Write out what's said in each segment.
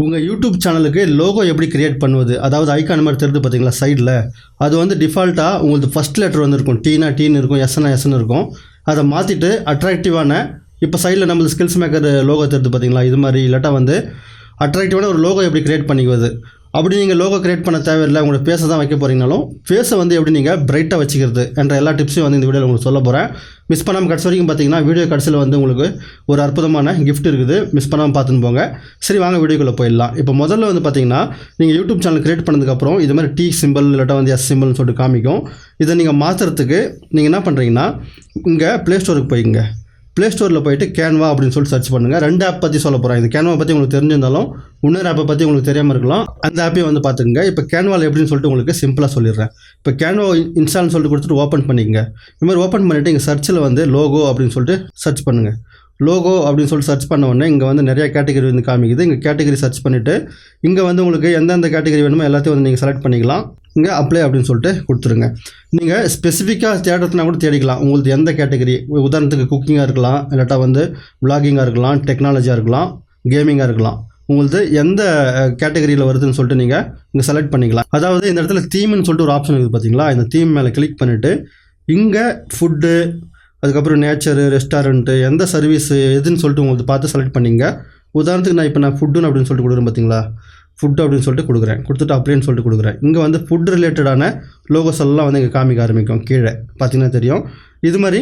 உங்கள் யூடியூப் சேனலுக்கு லோகோ எப்படி கிரியேட் பண்ணுவது, அதாவது ஐக்கான் மாதிரி தெரிஞ்சு பார்த்தீங்களா சைடில், அது வந்து டிஃபால்ட்டாக உங்களுக்கு ஃபஸ்ட் லெட்டர் வந்து இருக்கும், டீன்னு இருக்கும், எஸ்ன்னு இருக்கும். அதை மாற்றிட்டு அட்ராக்டிவான இப்போ சைடில் நம்ம ஸ்கில்ஸ் மேக்கர் லோகோ தெரிஞ்சு பார்த்தீங்களா, இது மாதிரி இல்லாட்டா வந்து அட்ராக்டிவான ஒரு லோகோ எப்படி கிரியேட் பண்ணிக்குவது. அப்படி நீங்கள் லோகோ கிரியேட் பண்ண தேவையில்லை, உங்களுக்கு ஃபேஸை தான் வைக்க போகிறீங்கனாலும் ஃபேஸை வந்து எப்படி நீங்கள் பிரைட்டாக வச்சுக்கிறது என்ற எல்லா டிப்ஸையும் வந்து இந்த வீடியோவில் உங்களுக்கு சொல்ல போகிறேன். மிஸ் பண்ணாமல் கடைசி வரைக்கும் பார்த்தீங்கன்னா வீடியோ கடைசியில் வந்து உங்களுக்கு ஒரு அற்புதமான கிஃப்ட் இருக்குது, மிஸ் பண்ணாமல் பார்த்துன்னு போங்க. சரி வாங்க வீடியோக்குள்ளே போயிடலாம். இப்போ முதல்ல வந்து பார்த்தீங்கன்னா நீங்கள் யூடியூப் சேனல் கிரியேட் பண்ணதுக்கப்புறம் இது மாதிரி டி சிம்பிள் இல்லாட்டா வந்து எஸ் சிம்பிள்னு சொல்லிட்டு காமிக்கும். இதை நீங்கள் மாற்றுறதுக்கு நீங்கள் என்ன பண்ணுறீங்கன்னா இங்கே ப்ளே ஸ்டோருக்கு போய்க்குங்க. ப்ளே ஸ்டோரில் போய்ட்டு கேன்வா அப்படின்னு சொல்லிட்டு சர்ச் பண்ணுங்கள். 2 ஆப் பற்றி சொல்ல போகிறேன். இது கேன்வா பற்றி உங்களுக்கு தெரிஞ்சிருந்தாலும் இன்னொரு ஆப்பை பற்றி உங்களுக்கு தெரியாமல் இருக்கலாம், அந்த ஆப்பையும் வந்து பார்த்துக்குங்க. இப்போ கேன்வாவில் எப்படின்னு சொல்லிட்டு உங்களுக்கு சிம்பிளாக சொல்லிடுறேன். இப்போ கேன்வா இன்ஸ்டால்னு சொல்லிட்டு கொடுத்துட்டு ஓப்பன் பண்ணிக்கங்க. இது மாதிரி ஓப்பன் பண்ணிவிட்டு இங்கே சர்ச்சில் வந்து லோகோ அப்படின்னு சொல்லிட்டு சர்ச் பண்ணுங்கள். லோகோ அப்படின்னு சொல்லிட்டு சர்ச் பண்ண உடனே இங்கே வந்து நிறையா கேட்டகரி வந்து காமிக்குது. இங்கே கேட்டகரி சர்ச் பண்ணிவிட்டு இங்கே வந்து உங்களுக்கு எந்தெந்த கேட்டகரி வேணுமோ எல்லாத்தையும் வந்து நீங்கள் செலக்ட் பண்ணிக்கலாம். இங்கே அப்ளை அப்படின்னு சொல்லிட்டு கொடுத்துருங்க. நீங்கள் ஸ்பெசிஃபிக்காக தேடுறதுனா கூட தேடிக்கலாம். உங்களுக்கு எந்த கேட்டகரி, உதாரணத்துக்கு குக்கிங்காக இருக்கலாம், இல்லாட்டா வந்து விளாகிங்காக இருக்கலாம், டெக்னாலஜியாக இருக்கலாம், கேமிங்காக இருக்கலாம். உங்களுக்கு எந்த கேட்டகரியில் வருதுன்னு சொல்லிட்டு நீங்கள் இங்கே செலக்ட் பண்ணிக்கலாம். அதாவது இந்த இடத்துல தீம்னு சொல்லிட்டு ஒரு ஆப்ஷன் இருக்குது பார்த்தீங்களா, இந்த தீம் மேலே கிளிக் பண்ணிவிட்டு இங்கே ஃபுட்டு, அதுக்கப்புறம் நேச்சரு, ரெஸ்டாரண்ட்டு, எந்த சர்வீஸு எதுன்னு சொல்லிட்டு உங்களுக்கு பார்த்து செலக்ட் பண்ணிங்க. உதாரணத்துக்கு நான் ஃபுட்டுன்னு அப்படின்னு சொல்லிட்டு கொடுக்குறேன் பார்த்தீங்களா, ஃபுட்டு அப்படின்னு சொல்லிட்டு கொடுக்குறேன். கொடுத்துட்டு அப்ளைன்னு சொல்லிட்டு கொடுக்குறேன். இங்கே வந்து ஃபுட் ரிலேட்டடான லோகோஸ் எல்லாம் வந்து இங்கே காமிக்க ஆரம்பிக்கும். கீழே பார்த்தீங்கன்னா தெரியும். இது மாதிரி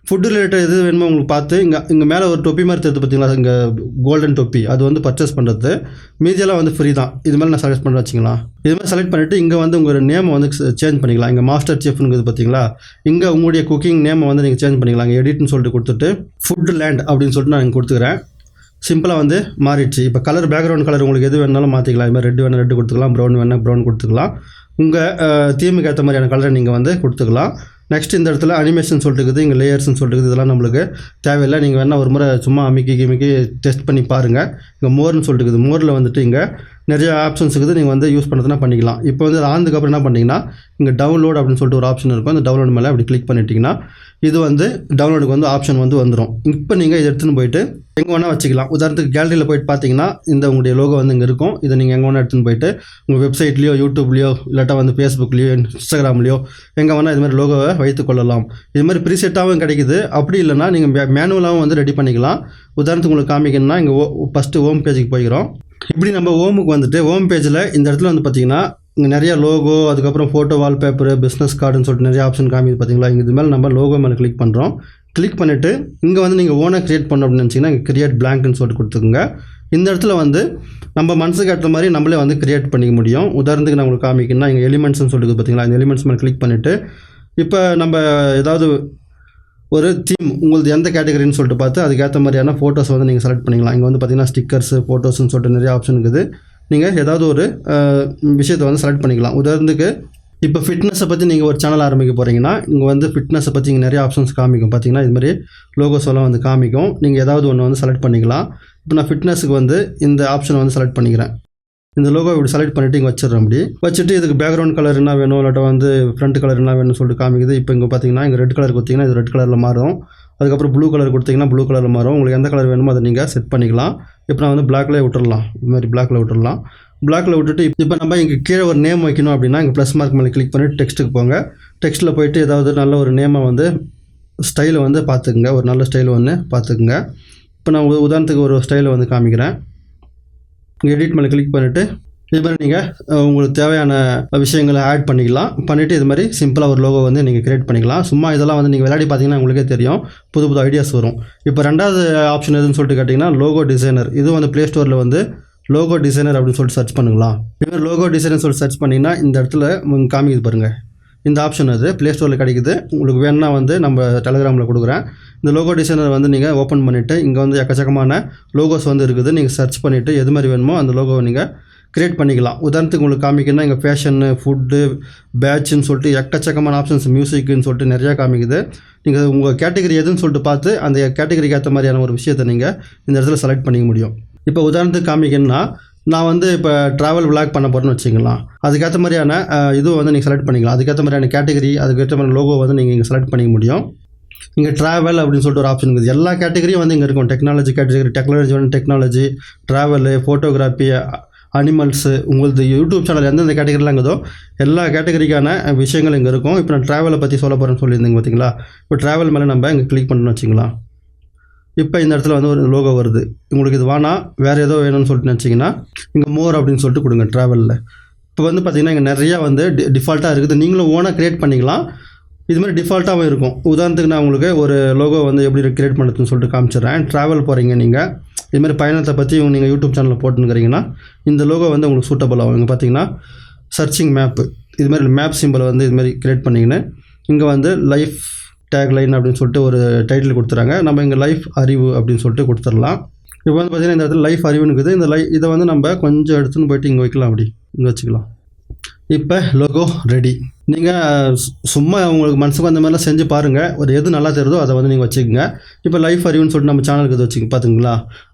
ஃபுட் ரிலேட்டட் எது வேணுமோ உங்களுக்கு பார்த்து இங்கே மேலே ஒரு தொப்பி மாதிரி தெரியுது பார்த்தீங்களா, இங்கே கோல்டன் தொப்பி, அது வந்து பர்ச்சேஸ் பண்ணுறது. மீதியெல்லாம் வந்து ஃப்ரீ தான். இது மாதிரி நான் செலக்ட் பண்ண வச்சுக்கலாம். இது மாதிரி செலக்ட் பண்ணிவிட்டு இங்கே வந்து உங்கள் நேமை வந்து சேஞ்ச் பண்ணிக்கலாம். இங்கே மாஸ்டர் செஃப்னுங்கிறது பார்த்தீங்களா, இங்கே உங்களுடைய குக்கிங் நேமை வந்து நீங்கள் சேஞ்ச் பண்ணிக்கலாம். இங்கே எடிட்னு சொல்லிட்டு கொடுத்துட்டு ஃபுட் லேண்ட் அப்படின்னு சொல்லிட்டு நான் இங்கே கொடுத்துக்கிறேன். சிம்பிளாக வந்து மாறிடுச்சு. இப்போ கலர், பேக்ரவுண்ட் கலர் உங்களுக்கு எது வேணாலும் மாற்றிக்கலாம். இது மாதிரி ரெட் வேணால் ரெட்டு கொடுத்துக்கலாம், ப்ரௌன் வேணால் ப்ரௌன் கொடுத்துக்கலாம். உங்கள் தீமுக்கு ஏற்ற மாதிரியான கலரை நீங்கள் வந்து கொடுத்துக்கலாம். நெக்ஸ்ட் இந்த இடத்துல அனிமேஷன் சொல்லிட்டு இருக்குது, இங்கே லேயர்ஸ்னு சொல்லிட்டு இருக்குது. இதெல்லாம் நம்மளுக்கு தேவையில்லை. நீங்கள் வேணால் ஒரு முறை சும்மா அமிக்கி டெஸ்ட் பண்ணி பாருங்கள். இங்கே மோர்னு சொல்லிட்டு இருக்குது. மோரில் வந்துட்டு இங்கே நிறைய ஆப்ஷன்ஸ் இருக்குது, நீங்கள் வந்து யூஸ் பண்ணுறதுனா பண்ணிக்கலாம். இப்போ வந்து ஆனதுக்கப்புறம் என்ன பண்ணிங்கன்னா இங்கே டவுன்லோட் அப்படின்னு சொல்லிட்டு ஒரு ஆப்ஷன் இருக்கும். அந்த டவுன்லோட் மேலே அப்படி கிளிக் பண்ணிட்டீங்கன்னா இது வந்து டவுன்லோடுக்கு வந்து ஆப்ஷன் வந்து வந்துடும். இப்போ நீங்கள் இதை எடுத்துன்னு போயிட்டு எங்கே வேணால் வச்சுக்கலாம். உதாரணத்துக்கு கேலரியில் போய்ட்டு பார்த்தீங்கன்னா இந்த உங்களுடைய லோகோ வந்து இங்கே இருக்கும். இதை நீங்கள் எங்கே வேணால் எடுத்துன்னு போயிட்டு உங்கள் வெப்சைட்லேயோ, யூடியூப்லேயோ, இல்லாட்டா வந்து ஃபேஸ்புக்லேயோ, இன்ஸ்டாகிராம்லேயோ எங்கே வேணால் இது மாதிரி லோகோவை வைத்து கொள்ளலாம். இது மாதிரி ப்ரீசெட்டாகவும் கிடைக்குது. அப்படி இல்லைனா நீங்கள் மேனுவலாகவும் வந்து ரெடி பண்ணிக்கலாம். உதாரணத்துக்கு உங்களுக்கு காமிக்கணும்னா இங்கே ஃபஸ்ட்டு ஹோம் பேஜுக்கு போய்க்கிறோம். இப்படி நம்ம ஹோமுக்கு வந்துட்டு ஹோம் பேஜில் இந்த இடத்துல வந்து பார்த்திங்கன்னா இங்கே நிறையா லோகோ, அதுக்கப்புறம் ஃபோட்டோ, வால்பேப்பரு, பிஸ்னஸ் கார்டுன்னு சொல்லிட்டு நிறைய ஆப்ஷன் காமிக்குது பார்த்தீங்களா. இங்கே இது மேலே நம்ம லோகோ மேலே கிளிக் பண்ணுறோம். கிளிக் பண்ணிவிட்டு இங்கே வந்து நீங்கள் ஓனாக க்ரியேட் பண்ணணும் அப்படின்னு நினச்சிங்கன்னா இங்கே கிரியேட் பிளாங்க்னு சொல்லிட்டு கொடுத்துக்குங்க. இந்த இடத்துல வந்து நம்ம மனசுக்கு ஏற்ற மாதிரி நம்மளே வந்து கிரியேட் பண்ணிக்க முடியும். உதாரணத்துக்கு நான் உங்களுக்கு காமிக்கணும்னா இங்கே எலிமெண்ட்ஸ்னு சொல்லிட்டு பார்த்தீங்களா, இந்த எலிமெண்ட்ஸ் மேலே கிளிக் பண்ணிவிட்டு இப்போ நம்ம ஏதாவது ஒரு தீம் உங்களுக்கு எந்த கேட்டகரின்னு சொல்லிட்டு பார்த்து அதுக்கேற்ற மாதிரியான ஃபோட்டோஸ் வந்து நீங்கள் செலக்ட் பண்ணிக்கலாம். இங்கே வந்து பார்த்திங்கன்னா ஸ்டிக்கர்ஸு, ஃபோட்டோஸ்ன்னு சொல்லிட்டு நிறைய ஆப்ஷன் இருக்குது. நீங்கள் ஏதாவது ஒரு விஷயத்தை வந்து செலக்ட் பண்ணிக்கலாம். உதாரணத்துக்கு இப்போ ஃபிட்னஸை பற்றி நீங்கள் ஒரு சேனல் ஆரம்பிக்க போகிறீங்கன்னா இங்கே வந்து ஃபிட்னஸை பற்றி இங்கே நிறைய ஆப்ஷன்ஸ் காமிக்கும் பார்த்தீங்கன்னா. இது மாதிரி லோகோஸ் எல்லாம் வந்து காமிக்கும். நீங்கள் ஏதாவது ஒன்று வந்து செலக்ட் பண்ணிக்கலாம். இப்போ நான் ஃபிட்னஸுக்கு வந்து இந்த ஆப்ஷனை வந்து செலக்ட் பண்ணிக்கிறேன். இந்த லோகோ இப்படி செலக்ட் பண்ணிவிட்டு இங்கே வச்சிடறேன். அப்படி வச்சுட்டு இதுக்கு பேக்ரவுண்ட் கலர் என்ன வேணும், இல்லாட்டா வந்து ஃப்ரண்ட் கலர் என்ன வேணும்னு சொல்லிட்டு காமிக்குது. இப்போ இங்கே பார்த்தீங்கன்னா இங்கே ரெட் கலர் கொடுத்தீங்கன்னா இது ரெட் கலரில் மாறும். அதுக்கப்புறம் ப்ளூ கலர் கொடுத்தீங்கன்னா ப்ளூ கலரில் மாறும். உங்களுக்கு எந்த கலர் வேணுமோ அதை நீங்கள் செட் பண்ணிக்கலாம். இப்போ நான் வந்து பிளாக்லேயே விட்டுடலாம். இது மாதிரி பிளாக்கில் விட்டுடலாம். பிளாக்கில் விட்டுட்டு இப்போ நம்ம இங்கே கீழே ஒரு நேம் வைக்கணும் அப்படின்னா இங்கே ப்ளஸ் மார்க் மேலே கிளிக் பண்ணிவிட்டு டெக்ஸ்ட்டுக்கு போங்க. டெக்ஸ்ட்டில் போய்ட்டு ஏதாவது நல்ல ஒரு நேமை வந்து ஸ்டைலை வந்து பார்த்துக்குங்க. ஒரு நல்ல ஸ்டைல் ஒன்று பார்த்துக்குங்க. இப்போ நான் உதாரணத்துக்கு ஒரு ஸ்டைலை வந்து காமிக்கிறேன். இங்கே எடிட் மேலே கிளிக் பண்ணிவிட்டு இது மாதிரி நீங்கள் உங்களுக்கு தேவையான விஷயங்களை ஆட் பண்ணிக்கலாம். பண்ணிவிட்டு இது மாதிரி சிம்பிளாக ஒரு லோகோ வந்து நீங்கள் கிரியேட் பண்ணிக்கலாம். சும்மா இதெல்லாம் வந்து நீங்கள் விளையாடி பார்த்தீங்கன்னா உங்களுக்கே தெரியும், புது ஐடியாஸ் வரும். இப்போ ரெண்டாவது ஆப்ஷன் எதுன்னு சொல்லிட்டு கேட்டிங்கன்னா லோகோ டிசைனர். இது வந்து ப்ளே ஸ்டோரில் வந்து லோகோ டிசைனர் அப்படின்னு சொல்லிட்டு சர்ச் பண்ணுங்களா. இது மாதிரி லோகோ டிசைனர் சொல்லிட்டு சர்ச் பண்ணிங்கன்னா இந்த இடத்துல காமிக்குது பாருங்கள். இந்த ஆப்ஷன் அது ப்ளே ஸ்டோரில் கிடைக்குது. உங்களுக்கு வேணுன்னா வந்து நம்ம டெலிகிராமில் கொடுக்குறேன். இந்த லோகோ டிசைனர் வந்து நீங்கள் ஓப்பன் பண்ணிவிட்டு இங்கே வந்து எக்கச்சக்கமான லோகோஸ் வந்து இருக்குது. நீங்கள் சர்ச் பண்ணிவிட்டு எது மாதிரி வேணுமோ அந்த லோகோவை நீங்கள் கிரியேட் பண்ணிக்கலாம். உதாரணத்துக்கு உங்களுக்கு காமிக்கணும்னா இங்கே ஃபேஷனு, ஃபுட்டு, பேட்சுன்னு சொல்லிட்டு எக்கச்சக்கமான ஆப்ஷன்ஸ், மியூசிக்குன்னு சொல்லிட்டு நிறையா காமிக்குது. நீங்கள் உங்கள் கேட்டகரி எதுன்னு சொல்லிட்டு பார்த்து அந்த கேட்டகரிக்கு ஏற்ற மாதிரியான ஒரு விஷயத்தை நீங்கள் இந்த இடத்துல செலக்ட் பண்ணிக்க முடியும். இப்போ உதாரணத்துக்கு காமிக்கணும்னா நான் வந்து இப்போ ட்ராவல் விளாக் பண்ண போகிறேன்னு வச்சுக்கலாம். அதுக்கேற்ற மாதிரியான இதுவும் வந்து நீங்கள் செலக்ட் பண்ணிக்கலாம். அதுக்கேற்ற மாதிரியான கேட்டகரி, அதுக்கேற்ற மாதிரி லோகோ வந்து நீங்கள் இங்கே செலக்ட் பண்ணிக்க முடியும். இங்கே ட்ராவல் அப்படின்னு சொல்லிட்டு ஒரு ஆப்ஷன் இருக்குது. எல்லா கேட்டகரியும் வந்து இங்கே இருக்கும். Technology category, technology, travel, photography, animals, உங்களது யூடியூப் சேனல் எந்தெந்த கேட்டகரிலாம் இருக்குதோ எல்லா கேட்டகரிக்கான விஷயங்கள் இங்கே இருக்கும். இப்போ நான் ட்ராவலை பற்றி சொல்ல போகிறேன்னு சொல்லியிருந்தேங்க பார்த்தீங்களா. இப்போ ட்ராவல் மேலே நம்ம இங்கே கிளிக் பண்ணணும்னு வச்சுக்கலாம். இப்போ இந்த இடத்துல வந்து ஒரு லோகோ வருது. உங்களுக்கு இது வேணாம் வேறு ஏதோ வேணும்னு சொல்லிட்டு நினச்சிங்கன்னா இங்கே மோர் அப்படின்னு சொல்லிட்டு கொடுங்க ட்ராவலில். இப்போ வந்து பார்த்திங்கன்னா இங்கே நிறையா வந்து டிஃபால்ட்டாக இருக்குது. நீங்களும் ஓனாக க்ரியேட் பண்ணிக்கலாம். இது மாதிரி டிஃபால்ட்டாகவும் இருக்கும். உதாரணத்துக்கு நான் உங்களுக்கு ஒரு லோகோ வந்து எப்படி க்ரியேட் பண்ணுறதுன்னு சொல்லிட்டு காமிச்சிடுறேன். ட்ராவல் போகிறீங்க நீங்கள், இது மாதிரி பயணத்தை பற்றி நீங்கள் யூடியூப் சேனலில் போட்டுருக்கிறீங்கன்னா இந்த லோகோ வந்து உங்களுக்கு சூட்டபிள் ஆகும். இங்கே பார்த்தீங்கன்னா சர்ச்சிங் மேப்பு, இது மாதிரி மேப் சிம்பிளை வந்து இது மாதிரி க்ரியேட் பண்ணிங்கன்னு இங்கே வந்து லைஃப் டேக்லைன் அப்படின்னு சொல்லிட்டு ஒரு டைட்டில் கொடுத்துறாங்க. நம்ம இங்கே லைஃப் அறிவு அப்படின்னு சொல்லிட்டு கொடுத்துடலாம். இப்போ வந்து பார்த்திங்கன்னா இந்த இடத்துல லைஃப் அறிவுன்னு இருக்குது. இந்த இதை வந்து நம்ம கொஞ்சம் எடுத்துன்னு போயிட்டு இங்கே வைக்கலாம், அப்படி இங்கே வச்சுக்கலாம். இப்போ லோகோ ரெடி. நீங்கள் சும்மா உங்களுக்கு மனசுக்கு அந்த மாதிரிலாம் செஞ்சு பாருங்கள். ஒரு எது நல்லா தெரியுதோ அதை வந்து நீங்கள் வச்சுக்கோங்க. இப்போ லைஃப் அறிவுன்னு சொல்லிட்டு நம்ம சேனலுக்கு இது வச்சுக்க பார்த்துங்களா.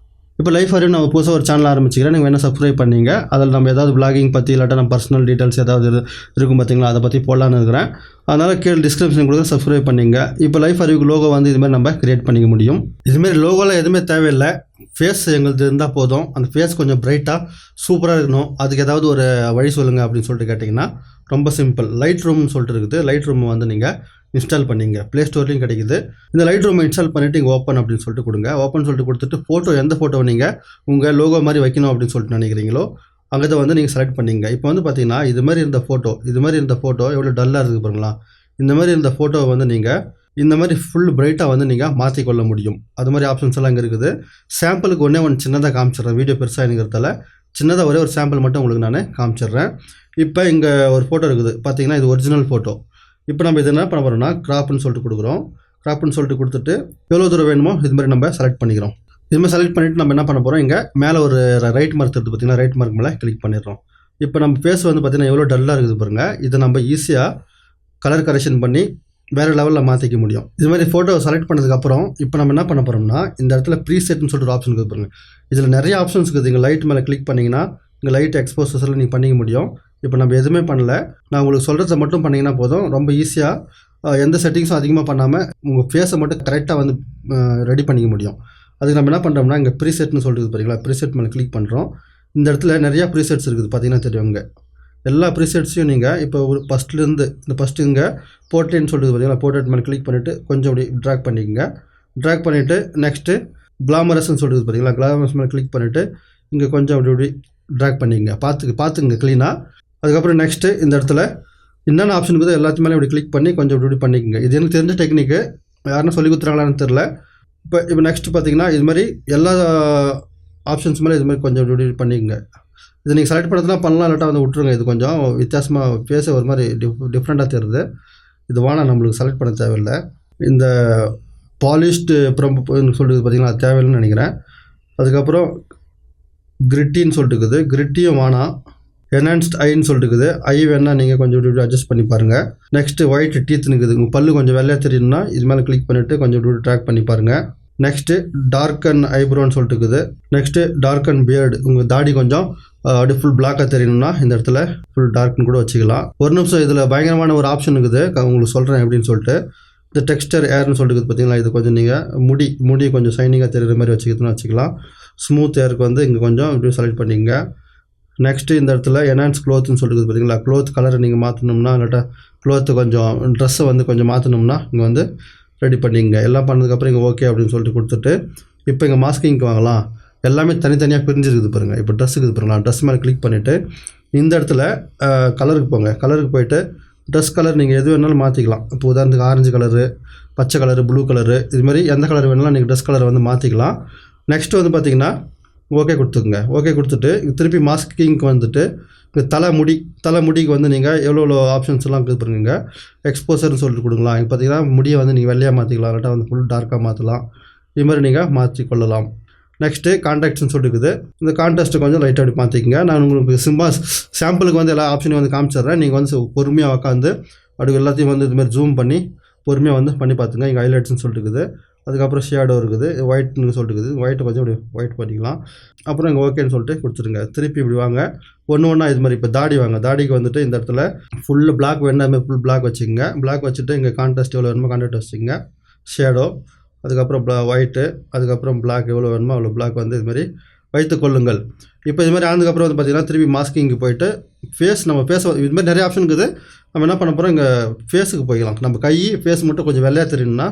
இப்போ லைஃப் அறிவு நம்ம புதுசாக ஒரு சேனல் ஆரம்பிச்சிக்கிறேன். நீங்கள் வேணால் சப்ஸ்கிரைப் பண்ணிங்க. அதில் நம்ம ஏதாவது பிளாகிங் பற்றி இல்லாட்டா நம்ம பர்சனல் டீட்டெயில்ஸ் ஏதாவது இருக்கும் பார்த்தீங்களா, அதை பற்றி போடலான்னு இருக்கிறேன். அதனால் கீழே டிஸ்கிரிப்ஷன் கொடுத்து சப்ஸ்கிரைப் பண்ணிங்க. இப்போ லைஃப் அறிவுக்கு லோகோ வந்து இதுமாதிரி நம்ம க்ரியேட் பண்ணிக்க முடியும். இதுமாரி லோகோவில் எதுவுமே தேவையில்லை. ஃபேஸ் எங்களுக்கு இருந்தால் போதும். அந்த ஃபேஸ் கொஞ்சம் பிரைட்டாக சூப்பராக இருக்கணும். அதுக்கு ஏதாவது ஒரு வழி சொல்லுங்கள் அப்படின்னு சொல்லிட்டு கேட்டிங்கன்னா ரொம்ப சிம்பிள். லைட் ரூம்னு சொல்லிட்டு இருக்குது. லைட் ரூம் வந்து நீங்கள் இன்ஸ்டால் பண்ணிங்க. ப்ளே ஸ்டோர்லையும் கிடைக்குது. இந்த லைட் ரூமை இன்ஸ்டால் பண்ணிவிட்டு இங்கே ஓப்பன் அப்படின்னு சொல்லிட்டு கொடுங்க. ஓப்பன் சொல்லிட்டு கொடுத்துட்டு ஃபோட்டோ எந்த ஃபோட்டோவை நீங்கள் உங்கள் லோகோ மாதிரி வைக்கணும் அப்படின்னு சொல்லிட்டு நினைக்கிறீங்களோ அங்கே வந்து நீங்கள் செலக்ட் பண்ணிங்க. இப்போ வந்து பார்த்தீங்கன்னா இது மாதிரி இருந்த ஃபோட்டோ எவ்வளோ டல்லாக இருக்குது பாருங்களா. இந்த மாதிரி இருந்த ஃபோட்டோவை வந்து நீங்கள் இந்த மாதிரி ஃபுல் பிரைட்டாக வந்து நீங்கள் மாற்றிக்கொள்ள முடியும். அது மாதிரி ஆப்ஷன்ஸ் எல்லாம் இங்கே இருக்குது. சாம்பிளுக்கு ஒன்றே சின்னதாக காமிச்சிடுறேன். வீடியோ பெருசாக இருக்கிறதால சின்னதாக ஒரே ஒரு சாம்பிள் மட்டும் உங்களுக்கு நான் காமிச்சிடுறேன். இப்போ இங்கே ஒரு ஃபோட்டோ இருக்குது பார்த்தீங்கன்னா, இது ஒரிஜினல் ஃபோட்டோ. இப்போ நம்ம இது என்ன பண்ண போகிறோம்னா கிராப்னு சொல்லிட்டு கொடுக்குறோம். கிராப்னு சொல்லிட்டு கொடுத்துட்டு எவ்வளோ தூரம் வேணுமோ இது மாதிரி நம்ம செலக்ட் பண்ணிக்கிறோம். இது மாதிரி செலக்ட் பண்ணிவிட்டு நம்ம என்ன பண்ண போகிறோம், இங்கே மேலே ஒரு ரைட் மார்க் இருக்குது பார்த்தீங்கன்னா, ரைட் மார்க் மேலே கிளிக் பண்ணிடுறோம். இப்போ நம்ம ஃபேஸ் வந்து பார்த்திங்கன்னா எவ்வளோ டல்லாக இருக்குது பாருங்கள். இதை நம்ம ஈஸியாக கலர் கரெக்ஷன் பண்ணி வேறு லெவலில் மாற்றிக்க முடியும். இது மாதிரி ஃபோட்டோ செலக்ட் பண்ணதுக்கப்புறம் இப்போ நம்ம என்ன பண்ண போகிறோம்னா இந்த இடத்துல ப்ரீசெட்னு சொல்லிட்டு ஒரு ஆப்ஷன் இருக்குது பாருங்கள். இதில் நிறைய ஆப்ஷன்ஸ் இருக்குது. இங்கே லைட் மேலே கிளிக் பண்ணிங்கன்னா இங்கே லைட் எக்ஸ்போசஸில் நீங்கள் பண்ணிக்க முடியும். இப்போ நம்ம எதுவுமே பண்ணல, நான் உங்களுக்கு சொல்கிறத மட்டும் பண்ணிங்கன்னா போதும். ரொம்ப ஈஸியாக எந்த செட்டிங்ஸும் அதிகமாக பண்ணாமல் உங்கள் ஃபேஸை மட்டும் கரெக்டாக வந்து ரெடி பண்ணிக்க முடியும். அதுக்கு நம்ம என்ன பண்ணுறோம்னா இங்கே ப்ரீசெட்னு சொல்லிட்டு பாருங்களா, ப்ரீசெட் மேலே கிளிக் பண்ணுறோம். இந்த இடத்துல நிறையா ப்ரீசெட்ஸ் இருக்குது பார்த்தீங்கன்னா தெரியும். இங்கே எல்லா ப்ரீசெட்ஸையும் நீங்கள் இப்போ ஒரு ஃபஸ்ட்லேருந்து இந்த ஃபஸ்ட்டு இங்கே போர்ட்ரேட்னு சொல்லிட்டு பார்த்தீங்களா, போர்ட்ரேட் மேலே கிளிக் பண்ணிவிட்டு கொஞ்சம் அப்படி ட்ராக் பண்ணிக்கோங்க. ட்ராக் பண்ணிவிட்டு நெக்ஸ்ட்டு கிளாமரஸ்ன்னு சொல்லிட்டு பார்த்தீங்களா, கிளாமரஸ் மேலே கிளிக் பண்ணிவிட்டு இங்கே கொஞ்சம் அப்படி ட்ராக் பண்ணிக்கங்க. பார்த்துங்க க்ளீனாக. அதுக்கப்புறம் நெக்ஸ்ட்டு இந்த இடத்துல என்னென்ன ஆப்ஷன் இருக்குதோ எல்லாத்தையும் மேலே இப்படி கிளிக் பண்ணி கொஞ்சம் இப்படி பண்ணிக்கோங்க. இது எனக்கு தெரிஞ்ச டெக்னிக்கு, யாருன்னா சொல்லி கொடுத்துறாங்களான்னு தெரில. இப்போ நெக்ஸ்ட்டு பார்த்தீங்கன்னா இது மாதிரி எல்லா ஆப்ஷன்ஸ் மேலே இது மாதிரி கொஞ்சம் இப்படி பண்ணிக்கோங்க. இது நீங்கள் செலக்ட் பண்ணுறதுலாம் பண்ணலாம், இல்லாட்டா வந்து விட்ருங்க. இது கொஞ்சம் வித்தியாசமாக பேச ஒரு மாதிரி டிஃப்ரெண்ட்டாக தெரியுது. இது வேணாம், நம்மளுக்கு செலக்ட் பண்ண தேவையில்லை. இந்த பாலிஷ்டு ப்ரொம்புன்னு சொல்லிட்டு பார்த்தீங்கன்னா அது தேவையில்லைன்னு நினைக்கிறேன். அதுக்கப்புறம் கிரிட்டின்னு சொல்லிட்டு இருக்குது. கிரிட்டியும் வேணாம். என்ஹான்ஸ்ட் ஐன்னு சொல்லிட்டு இருக்குது. ஐ வேணால் நீங்கள் கொஞ்சம் இப்படி அட்ஜஸ்ட் பண்ணி பாருங்கள். நெக்ஸ்ட்டு ஒயிட் டீத்னு இருக்குது. உங்கள் பல்லு கொஞ்சம் வெள்ளையாக தெரியணும்னா இது மேலே கிளிக் பண்ணிவிட்டு கொஞ்சம் இப்படி ட்ராக் பண்ணி பாருங்கள். நெக்ஸ்ட்டு டார்க் அண்ட் ஐப்ரோன்னு சொல்லிட்டு இருக்குது. நெக்ஸ்ட்டு டார்க் அண்ட் பியர்டு, உங்கள் தாடி கொஞ்சம் அப்படியே ஃபுல் பிளாக்காக தெரியணும்னா இந்த இடத்துல ஃபுல் டார்க்னு கூட வச்சுக்கலாம். ஒரு நிமிஷம், இதில் பயங்கரமான ஒரு ஆப்ஷன் இருக்குது, உங்களுக்கு சொல்கிறேன் எப்படின்னு சொல்லிட்டு. இந்த டெக்ஸ்டர் ஏர்னு சொல்லிட்டு பார்த்தீங்களா, இது கொஞ்சம் நீங்கள் முடி கொஞ்சம் ஷைனிங்காக தெரிகிற மாதிரி வச்சுக்கிறதுன்னு வச்சுக்கலாம். ஸ்மூத் ஏருக்கு வந்து இங்கே கொஞ்சம் இப்படி செலக்ட் பண்ணிங்க. நெக்ஸ்ட்டு இந்த இடத்துல என்ஹான்ஸ் க்ளோத்னு சொல்லிட்டு பார்த்தீங்களா, க்ளோத் கலரை நீங்கள் மாற்றணும்னா இல்லாட்டா க்ளோத்தை கொஞ்சம் ட்ரெஸ்ஸை வந்து கொஞ்சம் மாற்றணும்னா இங்கே வந்து ரெடி பண்ணிங்க. எல்லாம் பண்ணதுக்கப்புறம் இங்கே ஓகே அப்படின்னு சொல்லிட்டு கொடுத்துட்டு இப்போ இங்கே மாஸ்கிங்க்கு வாங்கலாம். எல்லாமே தனித்தனியாக பிரிஞ்சிருக்குது பாருங்கள். இப்போ ட்ரெஸ் இருக்குது பாருங்களா, ட்ரெஸ் மேலே கிளிக் பண்ணிவிட்டு இந்த இடத்துல கலருக்கு போங்க. கலருக்கு போயிட்டு ட்ரெஸ் கலர் நீங்கள் எது வேணாலும் மாற்றிக்கலாம். இப்போ உதாரணத்துக்கு ஆரஞ்சு கலரு, பச்சை கலரு, ப்ளூ கலரு, இதுமாதிரி எந்த கலர் வேணாலும் நீங்கள் ட்ரெஸ் கலரை வந்து மாற்றிக்கலாம். நெக்ஸ்ட்டு வந்து பார்த்திங்கன்னா ஓகே கொடுத்துக்குங்க. ஓகே கொடுத்துட்டு திருப்பி மாஸ்கிங்க்கு வந்துட்டு இந்த தலைமுடிக்கு வந்து நீங்கள் எவ்வளோ ஆப்ஷன்ஸ் எல்லாம் இருக்குது பாருங்க. எக்ஸ்போசர்னு சொல்லிட்டு கொடுக்கலாம். இப்போ பார்த்தீங்கன்னா முடியை வந்து நீங்கள் வெள்ளையாக மாற்றிக்கலாம், இல்லாட்டா வந்து ஃபுல் டார்க்காக மாற்றலாம். இது மாதிரி நீங்கள் மாற்றிக்கொள்ளலாம். நெக்ஸ்ட்டு கான்டாக்ட்ஸ்னு சொல்லிருக்குது. இந்த கான்ட்ராஸ்ட்டை கொஞ்சம் லைட்டாக அப்படி மாற்றிக்கங்க. நான் உங்களுக்கு சாம்பிளுக்கு வந்து எல்லா ஆப்ஷனையும் வந்து காமிச்சிடுறேன். நீங்கள் வந்து பொறுமையாக உட்காந்து அப்படி எல்லாத்தையும் வந்து இதுமாதிரி ஜூம் பண்ணி பொறுமையாக வந்து பண்ணி பார்த்துங்க. இங்கே ஹைலைட்ஸ்னு சொல்லிட்டு இருக்குது. அதுக்கப்புறம் ஷேடோ இருக்குது, ஒயிட்னு சொல்லிட்டு இருக்குது. ஒயிட்டை கொஞ்சம் இப்படி ஒயிட் பண்ணிக்கலாம். அப்புறம் இங்கே ஓகேன்னு சொல்லிட்டு கொடுத்துருங்க. திருப்பி இப்படி வாங்க, ஒன்று இது மாதிரி. இப்போ தாடி வாங்க. தாடிக்கு வந்துட்டு இந்த இடத்துல ஃபுல்லு பிளாக் வேணால் ஃபுல் பிளாக் வச்சுக்கோங்க. பிளாக் வச்சுட்டு இங்கே கான்ட்ராஸ்ட் எவ்வளோ வேணுமோ கான்ட்ராஸ்ட் வச்சுக்கோங்க. ஷேடோ, அதுக்கப்புறம் ஒயிட்டு, அதுக்கப்புறம் பிளாக் எவ்வளோ வேணுமோ அவ்வளோ பிளாக் வந்து இதுமாதிரி வைத்து கொள்ளுங்கள். இப்போ இது மாதிரி ஆனதுக்கப்புறம் வந்து பார்த்திங்கன்னா திருப்பி மாஸ்கிங்கு போயிட்டு நம்ம ஃபேஸ் இது மாதிரி நிறைய ஆப்ஷன் இருக்குது. நம்ம என்ன பண்ண போகிறோம், இங்கே ஃபேஸுக்கு போய்க்கலாம். நம்ம கை ஃபேஸ் மட்டும் கொஞ்சம் வெள்ளையாக தெரியணும்னா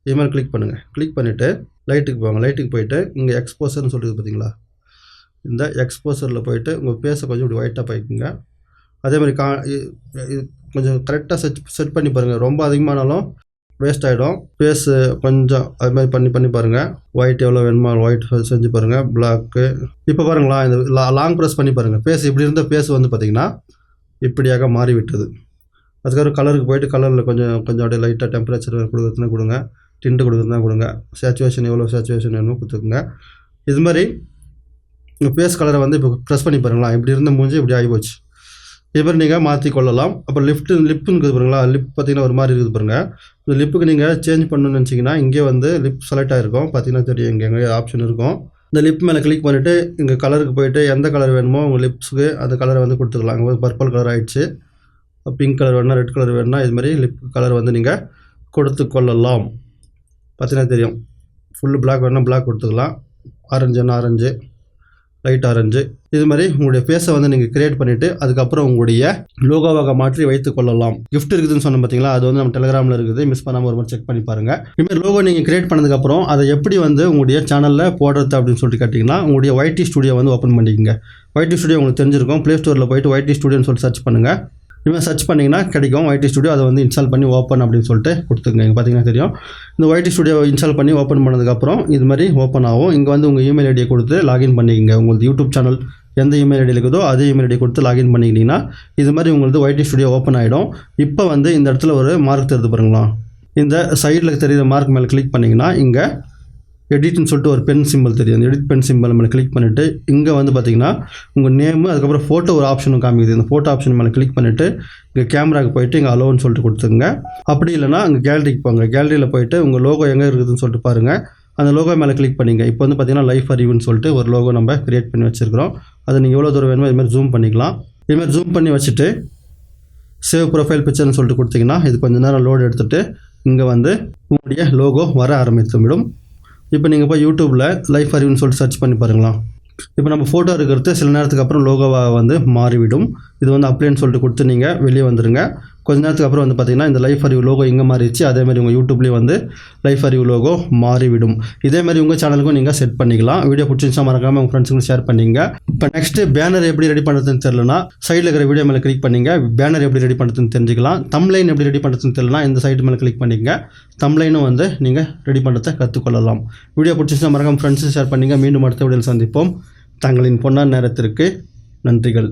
இது மாதிரி கிளிக் பண்ணுங்கள். கிளிக் பண்ணிவிட்டு லைட்டுக்கு போவாங்க. லைட்டுக்கு போயிட்டு இங்கே எக்ஸ்போசர்னு சொல்லிட்டு பார்த்தீங்களா, இந்த எக்ஸ்போசரில் போயிட்டு உங்கள் ஃபேஸை கொஞ்சம் இப்படி ஒயிட்டாக போய்க்குங்க. அதே மாதிரி கொஞ்சம் கரெக்டாக செட் பண்ணி பாருங்கள். ரொம்ப அதிகமானாலும் வேஸ்ட் ஆகிடும். ஃபேஸு கொஞ்சம் அது மாதிரி பண்ணி பாருங்கள். ஒயிட் எவ்வளோ வேணுமோ ஒயிட் செஞ்சு பாருங்கள். பிளாக்கு இப்போ பாருங்களா, இந்த லாங் ப்ரெஸ் பண்ணி பாருங்கள். ஃபேஸ் இப்படி இருந்த ஃபேஸ் வந்து பார்த்திங்கன்னா இப்படியாக மாறிவிட்டது. அதுக்கப்புறம் கலருக்கு போயிட்டு கலரில் கொஞ்சம் அப்படியே லைட்டாக டெம்பரேச்சர் கொடுக்குறதுனா கொடுங்க, டின்ட்டு கொடுக்குறதுனா கொடுங்க, சேச்சுவேஷன் எவ்வளோ சேச்சுவேஷன் வேணுமோ கொடுத்துக்குங்க. இது மாதிரி உங்கள் ஃபேஸ் கலரை வந்து இப்போ ப்ரெஸ் பண்ணி பாருங்களா, இப்படி இருந்த மூஞ்சி இப்படி ஆகிப்போச்சு. இது மாதிரி நீங்கள் மாற்றி கொள்ளலாம். அப்புறம் லிப்புன்னு இருக்குது பாருங்களா, லிப் பார்த்திங்கன்னா ஒரு மாதிரி இருக்குது பாருங்கள். இந்த லிப்புக்கு நீங்கள் சேஞ்ச் பண்ணணும்னு நினச்சிங்கன்னா இங்கே வந்து லிப் செலக்ட் ஆகிருக்கும். பார்த்திங்கன்னா தெரியும், இங்கே ஆப்ஷன் இருக்கும். இந்த லிப் மேலே கிளிக் பண்ணிவிட்டு இங்கே கலருக்கு போயிட்டு எந்த கலர் வேணுமோ உங்கள் லிப்ஸுக்கு அந்த கலரை வந்து கொடுத்துக்கலாம். அங்கே வந்து பர்பிள் கலர் ஆகிடுச்சு. பிங்க் கலர் வேணுன்னா, ரெட் கலர் வேணுன்னா இது மாதிரி லிப் கலர் வந்து நீங்கள் கொடுத்து கொள்ளலாம். பார்த்தீங்கன்னா தெரியும். ஃபுல்லு பிளாக் வேணுன்னா பிளாக் கொடுத்துக்கலாம், ஆரஞ்சுன்னா ஆரஞ்சு, லைட் ஆரஞ்சு. இது மாதிரி உங்களுடைய ஃபேஸை வந்து நீங்கள் கிரியேட் பண்ணிவிட்டு அதுக்கப்புறம் உங்களுடைய லோகோவாக மாற்றி வைத்து கொள்ளலாம். கிஃப்ட் இருக்குதுன்னு சொன்ன பார்த்தீங்களா, அது வந்து நம்ம டெலிகிராமில் இருக்குது. மிஸ் பண்ணாமல் ஒரு மாதிரி செக் பண்ணி பாருங்கள். இதுமாதிரி லோகோ நீங்கள் கிரியேட் பண்ணதுக்கப்புறம் அதை எப்படி வந்து உங்களுடைய சேனலில் போடுறது அப்படின்னு சொல்லிட்டு கேட்டிங்கன்னா, உங்களுடைய YT ஸ்டுடியோ வந்து ஓப்பன் பண்ணிக்கோங்க. YT ஸ்டுடியோ உங்களுக்கு தெரிஞ்சிருக்கும். ப்ளே ஸ்டோரில் போய்ட்டு YT ஸ்டுடியோன்னு சொல்லிட்டு சர்ச் பண்ணுங்கள். இதுமாதிரி சர்ச் பண்ணிங்கன்னா கிடைக்கும் YT ஸ்டுடியோ. அதை வந்து இன்ஸ்டால் பண்ணி ஓப்பன் அப்படின்னு சொல்லிட்டு கொடுத்துங்க. இங்கே பார்த்தீங்கன்னா தெரியும். இந்த YT ஸ்டுடியோ இன்ஸ்டால் பண்ணி ஓப்பன் பண்ணதுக்கப்புறம் இது மாதிரி ஓப்பன் ஆகும். இங்கே வந்து உங்கள் இமெயில் ஐடியை கொடுத்து லாகின் பண்ணிக்கங்க. உங்களுக்கு யூடியூப் சேனல் எந்த இமெயில் ஐடி இருக்குதோ அதே இமெயில் ஐடி கொடுத்து லாகின் பண்ணிக்கிட்டிங்கன்னா இது மாதிரி உங்களுக்கு YT ஸ்டுடியோ ஓப்பன் ஆகிடும். இப்போ வந்து இந்த இடத்துல ஒரு மார்க் தெரியுது பாருங்களா, இந்த சைடில் தெரியுற மார்க் மேலே கிளிக் பண்ணிங்கன்னா இங்கே எடிட்னு சொல்லிட்டு ஒரு பென் சிம்பிள் தெரியும். அந்த எடிட் பென் சிம்பிள் மேலே கிளிக் பண்ணிவிட்டு இங்கே வந்து பார்த்திங்கன்னா உங்கள் நேமு அதுக்கப்புறம் ஃபோட்டோ ஒரு ஆப்ஷனும் காமிக்குது. இந்த ஃபோட்டோ ஆப்ஷன் மேலே கிளிக் பண்ணிவிட்டு இங்கே கேமராவுக்கு போயிட்டு இங்கே அலோன்னு சொல்லிட்டு கொடுத்துங்க. அப்படி இல்லைனா அங்கே கேலரிக்கு போங்க. கேலரியில் போயிட்டு உங்கள் லோகோ எங்கே இருக்குதுன்னு சொல்லிட்டு பாருங்கள். அந்த லோகோ மேலே கிளிக் பண்ணிங்க. இப்போ வந்து பார்த்திங்கன்னா லைஃப் ஃபார் யூன்னு சொல்லிட்டு ஒரு லோகோ நம்ம கிரியேட் பண்ணி வச்சுருக்கிறோம். அதை நீங்கள் எவ்வளோ தூரம் வேணுமோ இதுமாதிரி ஜூம் பண்ணிக்கலாம். இதுமாதிரி ஜூம் பண்ணி வச்சுட்டு சேவ் ப்ரொஃபைல் பிக்சர்னு சொல்லிட்டு கொடுத்திங்கன்னா இது கொஞ்சம் நேரம் லோடு எடுத்துகிட்டு இங்கே வந்து உங்களுடைய லோகோ வர ஆரம்பித்துவிடும். இப்போ நீங்கள் போய் யூடியூப்பில் லைஃப் ஃபார் யூன்னு சொல்லிட்டு சர்ச் பண்ணி பாருங்களா. இப்போ நம்ம ஃபோட்டோ இருக்கிறது சில நேரத்துக்கு அப்புறம் லோகோவாக வந்து மாறிவிடும். இது வந்து அப்ளைன்னு சொல்லிட்டு கொடுத்து நீங்கள் வெளியே வந்துடுங்க. கொஞ்ச நேரத்துக்கு அப்புறம் வந்து பார்த்திங்கன்னா இந்த லைஃப் ஃபார் யூ லோகோ இங்கே மாறிடுச்சு. அதேமாதிரி உங்கள் யூடியூப்லேயே வந்து லைஃப் ஃபார் யூ லோகோ மாறிவிடும். இதேமாதிரி உங்கள் சேனலுக்கும் நீங்கள் செட் பண்ணிக்கலாம். வீடியோ பிடிச்சிருந்தா மறக்காமல் உங்கள் ஃப்ரெண்ட்ஸுக்கு ஷேர் பண்ணிங்க. இப்போ நெக்ஸ்ட்டு பேனர் எப்படி ரெடி பண்ணுறதுன்னு தெரியலனா சைடில் இருக்கிற வீடியோ மேலே கிளிக் பண்ணிங்க. பேனர் எப்படி ரெடி பண்ணுறதுன்னு தெரிஞ்சுக்கலாம். தம்ப்லைன் எப்படி ரெடி பண்ணுறதுன்னு தெரியலனா இந்த சைடு மேலே கிளிக் பண்ணிங்க. தம்ப்லைனும் வந்து நீங்கள் ரெடி பண்ணுறதை கற்றுக்கொள்ளலாம். வீடியோ பிடிச்சிருந்தா மறக்காமல் ஃப்ரெண்ட்ஸுக்கு ஷேர் பண்ணிங்க. மீண்டும் அடுத்த வீடியோவில் சந்திப்போம். தங்களின் பொன்னான நேரத்திற்கு நன்றிகள்.